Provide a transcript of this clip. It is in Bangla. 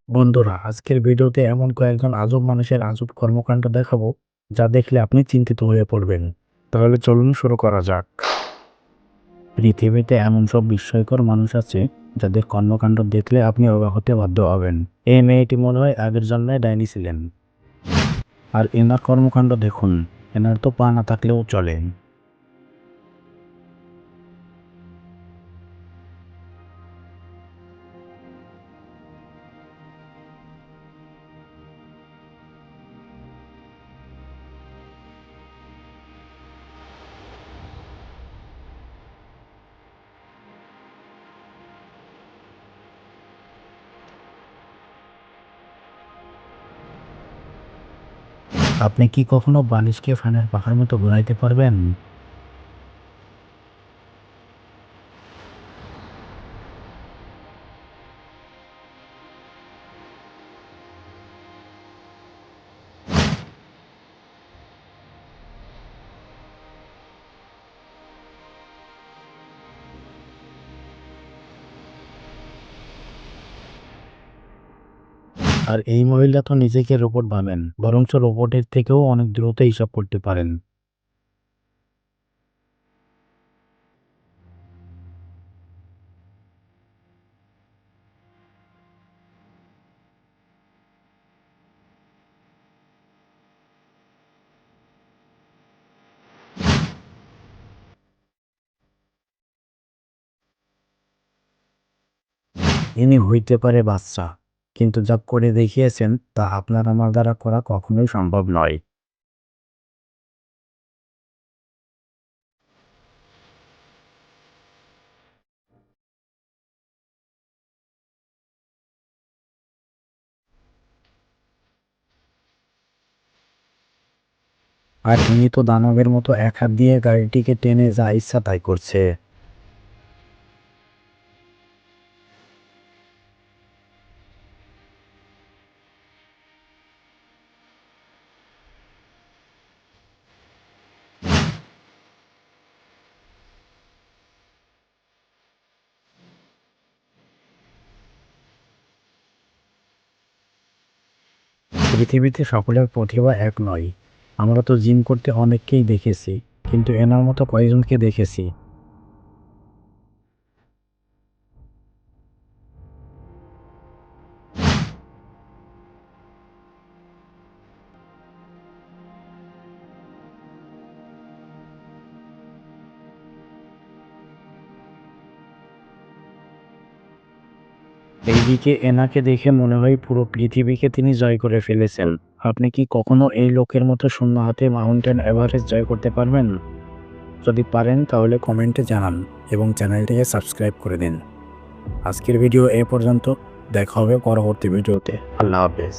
বন্ধুরা, আজকের ভিডিওতে এমন কয়েকজন আজব মানুষের আজব কর্মকাণ্ড দেখাবো যা দেখলে আপনি চিন্তিত হয়ে পড়বেন। তাহলে চলুন শুরু করা যাক। পৃথিবীতে এমন সব বিস্ময়কর মানুষ আছে যাদের কর্মকাণ্ড দেখলে আপনি অবাক হতে বাধ্য হবেন। এই মেয়েটি মনে হয় আগের জন্মে ডাইনি ছিলেন। আর এনার কর্মকাণ্ড দেখুন, এনার তো পা না থাকলেও চলে। আপনি কি কখনো বালিশকে ফ্যানের পাখার মতো ঘুরাইতে পারবেন? আর এই মহিলা তো নিজেকে রোবট ভাবেন, বরঞ্চ রোবটের থেকেও অনেক দ্রুত হিসাব করতে পারেন। ইনি হইতে পারে বাচ্চা, কিন্তু যা করে দেখিয়েছেন তা আপনার আমার দ্বারা করা কখনোই সম্ভব নয়। আর ইনি তো দানবের মতো এক হাত দিয়ে গাড়িটিকে টেনে যা ইচ্ছা তাই করছে। পৃথিবীতে সকলের প্রতিভা এক নয়। আমরা তো জিম করতে অনেককেই দেখেছি, কিন্তু এনার মতো কয়েকজনকে দেখেছি। এইদিকে এনাকে দেখে মনে হয় পুরো পৃথিবীকে তিনি জয় করে ফেলেছেন। আপনি কি কখনো এই লোকের মতো শূন্য হাতে মাউন্টেন এভারেস্ট জয় করতে পারবেন? যদি পারেন তাহলে কমেন্টে জানান এবং চ্যানেলটিকে সাবস্ক্রাইব করে দিন। আজকের ভিডিও এ পর্যন্ত। দেখা হবে পরবর্তী ভিডিওতে। আল্লাহ হাফেজ।